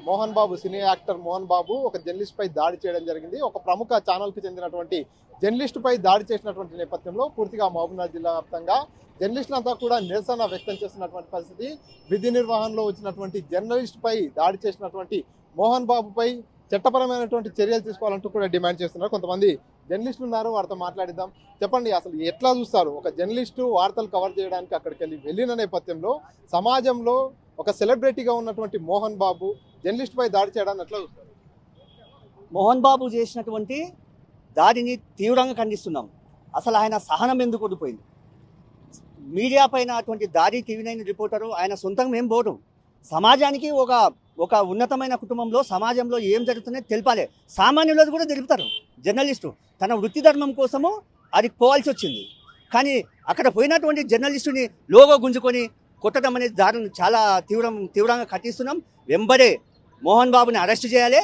Mohan Babu, cine actor Mohan Babu ఒక journalist పై దాడి చేయడం జరిగింది. ఒక ప్రముఖ ఛానల్ కి చెందినటువంటి జర్నలిస్ట్ పై దాడి చేసినటువంటి నేపథ్యంలో పూర్తిగా మహబూబ్నగర్ జిల్లా వ్యాప్తంగా జర్నలిస్టులంతా కూడా నిరసన వ్యక్తం చేస్తున్నటువంటి పరిస్థితి. విధి నిర్వహణలో వచ్చినటువంటి జర్నలిస్ట్ పై దాడి చేసినటువంటి మోహన్ బాబుపై చట్టపరమైనటువంటి చర్యలు తీసుకోవాలంటూ కూడా డిమాండ్ చేస్తున్నారు. కొంతమంది జర్నలిస్టులు ఉన్నారు, వారితో మాట్లాడిద్దాం. చెప్పండి, అసలు ఎట్లా చూస్తారు? ఒక జర్నలిస్టు వార్తలు కవర్ చేయడానికి అక్కడికి వెళ్ళిన నేపథ్యంలో సమాజంలో ఒక సెలబ్రిటీగా ఉన్నటువంటి మోహన్ బాబు జర్నలిస్ట్ పై దాడి చేయడాన్ని ఎట్లా చూస్తారు? మోహన్ బాబు చేసినటువంటి దాడిని తీవ్రంగా ఖండిస్తున్నాం. అసలు ఆయన సహనం ఎందుకు ఓడిపోయింది? మీడియా పైన అటువంటి దాడి టీవీ9 రిపోర్టరు ఆయన సొంతంగా ఏం పోవడం, సమాజానికి ఒక ఉన్నతమైన కుటుంబంలో సమాజంలో ఏం జరుగుతుందో తెలిపాలి. సామాన్యులకు కూడా తెలుపుతారు. జర్నలిస్టు తన వృత్తి ధర్మం కోసము అది పోవాల్సి వచ్చింది. కానీ అక్కడ పోయినటువంటి జర్నలిస్టుని లోగో గుంజుకొని కొట్టడం అనేది దారుణం, చాలా తీవ్రంగా ఖండిస్తున్నాం. వెంబడే మోహన్ బాబుని అరెస్ట్ చేయాలి,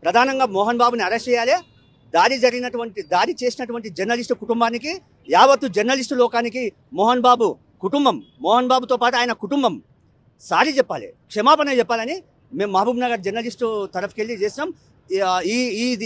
ప్రధానంగా మోహన్ బాబుని అరెస్ట్ చేయాలి. దాడి చేసినటువంటి జర్నలిస్టు కుటుంబానికి, యావత్తు జర్నలిస్టు లోకానికి మోహన్ బాబు కుటుంబం, మోహన్ బాబుతో పాటు ఆయన కుటుంబం సారీ చెప్పాలి, క్షమాపణ చెప్పాలని మేము మహబూబ్నగర్ జర్నలిస్టు తరఫుకెళ్ళి చేసినాం.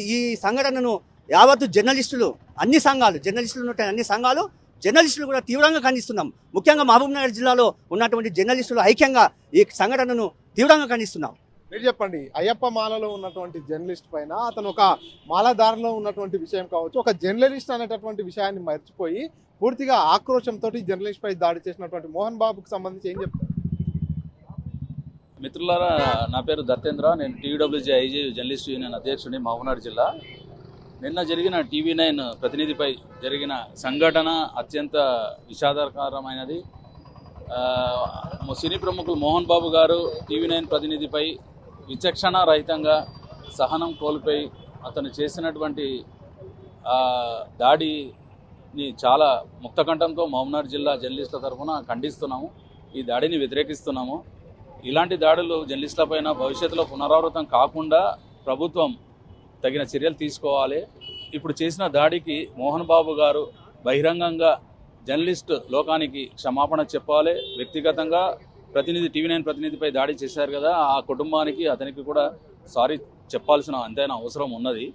ఈ సంఘటనను యావత్తు జర్నలిస్టులు, అన్ని సంఘాలు, జర్నలిస్టులు కూడా తీవ్రంగా ఖండిస్తున్నాం. ముఖ్యంగా మహబూబ్నగర్ జిల్లాలో ఉన్నటువంటి జర్నలిస్టులు ఐక్యంగా ఈ సంఘటనను తీవ్రంగా ఖండిస్తున్నాం. మీరు చెప్పండి, అయ్యప్ప మాలలో ఉన్నటువంటి జర్నలిస్ట్ పైన అతను ఒక మాలధారణలో ఉన్నటువంటి విషయం కావచ్చు, ఒక జర్నలిస్ట్ అనేటటువంటి విషయాన్ని మర్చిపోయి పూర్తిగా ఆక్రోశంతో జర్నలిస్ట్ పై దాడి చేసినటువంటి మోహన్ బాబుకి సంబంధించి ఏం చెప్తారు? మిత్రులారా, నా పేరు దత్తేంద్ర. నేను టీడబ్ల్యూజీ ఐజీ జర్నలిస్ట్ యూనియన్ అధ్యక్షుడిని, మహబూబ్నగర్ జిల్లా. నిన్న జరిగిన టీవీ9 ప్రతినిధిపై జరిగిన సంఘటన అత్యంత విషాదకరమైనది. సినీ ప్రముఖులు మోహన్ బాబు గారు టీవీ9 ప్రతినిధిపై విచక్షణ రహితంగా సహనం కోల్పోయి అతను చేసినటువంటి దాడిని చాలా ముక్తకంఠంతో మహబూబ్నగర్ జిల్లా జర్నలిస్టుల తరఫున ఖండిస్తున్నాము. ఈ దాడిని వ్యతిరేకిస్తున్నాము. ఇలాంటి దాడులు జర్నలిస్టులపైన భవిష్యత్తులో పునరావృతం కాకుండా ప్రభుత్వం తగిన చర్యలు తీసుకోవాలి. ఇప్పుడు చేసిన దాడికి మోహన్ బాబు గారు బహిరంగంగా జర్నలిస్ట్ లోకానికి క్షమాపణ చెప్పాలి. వ్యక్తిగతంగా టీవీ9 ప్రతినిధిపై దాడి చేశారు కదా, ఆ కుటుంబానికి అతనికి కూడా సారీ చెప్పాల్సిన అంతైనా అవసరం ఉన్నది.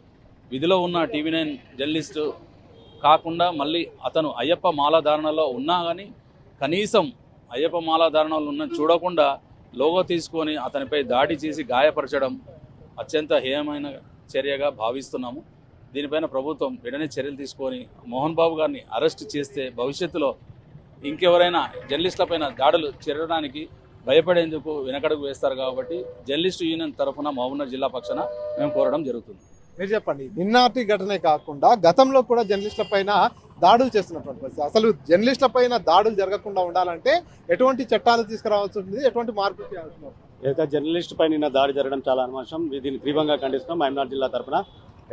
విధిలో ఉన్న టీవీ9 జర్నలిస్టు కాకుండా మళ్ళీ అతను అయ్యప్ప మాలాధారణలో ఉన్నా కానీ కనీసం అయ్యప్ప మాలాధారణలో ఉన్న చూడకుండా లోగో తీసుకొని అతనిపై దాడి చేసి గాయపరచడం అత్యంత హేయమైన చర్యగా భావిస్తున్నాము. దీనిపైన ప్రభుత్వం వెంటనే చర్యలు తీసుకొని మోహన్ బాబు గారిని అరెస్ట్ చేస్తే భవిష్యత్తులో ఇంకెవరైనా జర్నలిస్టులపైన దాడులు చేరడానికి భయపడేందుకు వెనకడుగు వేస్తారు. కాబట్టి జర్నలిస్టు యూనియన్ తరఫున మహబూబ్నగర్ జిల్లా పక్షాన మేము కోరడం జరుగుతుంది. మీరు చెప్పండి, నిన్నటి ఘటనే కాకుండా గతంలో కూడా జర్నలిస్టుల పైన దాడులు చేస్తున్నటువంటి పరిస్థితి. అసలు జర్నలిస్టుల పైన దాడులు జరగకుండా ఉండాలంటే ఎటువంటి చట్టాలు తీసుకురావాల్సి ఉంటుంది, ఎటువంటి మార్పులు చేయాల్సి ఉంటుంది? ఏదైతే జర్నలిస్ట్ పై నిన్న దాడి జరగడం చాలా అనుమానం. దీన్ని తీవ్రంగా ఖండిస్తున్నాం. మహబూబ్నగర్ జిల్లా తరఫున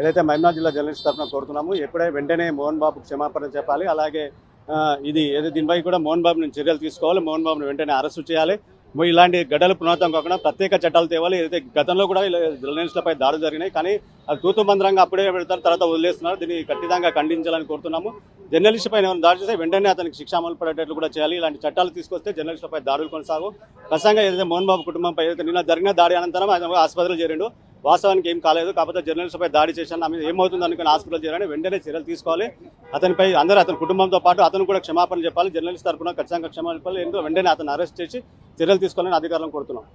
ఏదైతే మహబూబ్నగర్ జిల్లా జర్నలిస్ట్ తరఫున కోరుతున్నాము, ఎప్పుడైతే వెంటనే మోహన్ బాబు క్షమాపణ చెప్పాలి. అలాగే దీనిపై కూడా మోహన్ బాబుని చర్యలు తీసుకోవాలి. మోహన్ బాబుని వెంటనే అరెస్టు చేయాలి. ఇలాంటి గడ్డలు పునరావృతం కాకుండా ప్రత్యేక చట్టాలు తేవాలి. ఏదైతే గతంలో కూడా జర్నలిస్టులపై దాడులు జరిగినాయి, కానీ అది తూతు మంత్రంగా అప్పుడే పెడతారు, తర్వాత వదిలేస్తున్నారు. దీన్ని ఖచ్చితంగా ఖండించాలని కోరుతున్నాము. జర్నలిస్ట్ పైన దాడి చేస్తే వెంటనే అతనికి శిక్ష అమలు పడేటట్లు కూడా చేయాలి. ఇలాంటి చట్టాలు తీసుకొస్తే జర్నలిస్టులపై దాడులు కొనసాగు. ఖచ్చితంగా ఏదైతే మోహన్ బాబు కుటుంబంపై ఏదైతే నిన్న జరిగిన దాడి అనంతరం ఆయన ఆసుపత్రిలో చేరిండు. వాస్తవానికి ఏం కాలేదు, కాకపోతే జర్నలిస్టులపై దాడి చేశాను, ఆమె ఏమవుతుంది అనుకుని హాస్పిటల్ చేయాలని వెంటనే చర్యలు తీసుకోవాలి. అతనిపై అతని కుటుంబంతో పాటు అతను కూడా క్షమాపణ చెప్పాలి. జర్నలిస్ట్ తరఫున ఖచ్చితంగా క్షమాపణ చెప్పాలి. ఎందుకంటే వెంటనే అతను అరెస్ట్ చేసి చర్యలు తీసుకోవాలని అధికారులను కోరుతున్నాం.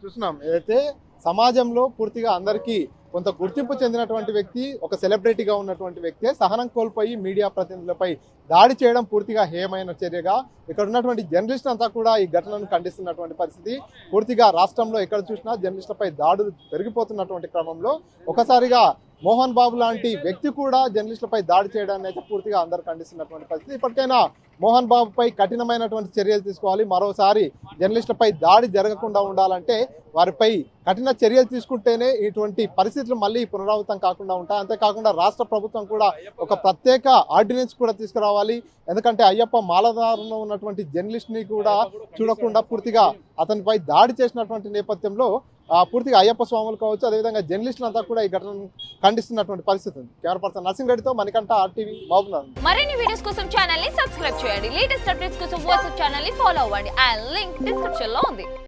చూస్తున్నాం, ఏదైతే సమాజంలో పూర్తిగా అందరికీ కొంత గుర్తింపు చెందినటువంటి వ్యక్తి, ఒక సెలబ్రిటీగా ఉన్నటువంటి వ్యక్తి సహనం కోల్పోయి మీడియా ప్రతినిధులపై దాడి చేయడం పూర్తిగా హేయమైన చర్యగా ఇక్కడ ఉన్నటువంటి జర్నలిస్టులు అంతా కూడా ఈ ఘటనను ఖండిస్తున్నటువంటి పరిస్థితి. పూర్తిగా రాష్ట్రంలో ఎక్కడ చూసినా జర్నలిస్టులపై దాడులు పెరిగిపోతున్నటువంటి క్రమంలో ఒకసారిగా మోహన్ బాబు లాంటి వ్యక్తి కూడా జర్నలిస్టులపై దాడి చేయడాన్ని అయితే పూర్తిగా అందరూ ఖండిస్తున్నటువంటి పరిస్థితి. ఇప్పటికైనా మోహన్ బాబుపై కఠినమైనటువంటి చర్యలు తీసుకోవాలి. మరోసారి జర్నలిస్టులపై దాడి జరగకుండా ఉండాలంటే వారిపై కఠిన చర్యలు తీసుకుంటేనే ఇటువంటి పరిస్థితులు మళ్ళీ పునరావృతం కాకుండా ఉంటాయి. అంతేకాకుండా రాష్ట్ర ప్రభుత్వం కూడా ఒక ప్రత్యేక ఆర్డినెన్స్ కూడా తీసుకురావాలి. ఎందుకంటే అయ్యప్ప మాలధారణలో ఉన్నటువంటి జర్నలిస్ట్ని కూడా చూడకుండా పూర్తిగా అతనిపై దాడి చేసినటువంటి నేపథ్యంలో పూర్తిగా అయ్యప్ప స్వాములు కావచ్చు, అదేవిధంగా జర్నలిస్టులు అంతా కూడా ఈ ఘటనను ఖండిస్తున్నటువంటి పరిస్థితి ఉంది. కెమెరా పర్సన్ నర్సింగ్ రెడ్డితో మణికంఠ, RTV, మహబూబ్నగర్. మరిన్ని వీడియోస్ కోసం ఛానల్ ని సబ్స్క్రైబ్ చేయండి. లేటెస్ట్ అప్డేట్స్ కోసం వాట్సాప్ ఛానల్ ని ఫాలో అవ్వండి. ఆ లింక్ డిస్క్రిప్షన్ లో ఉంది.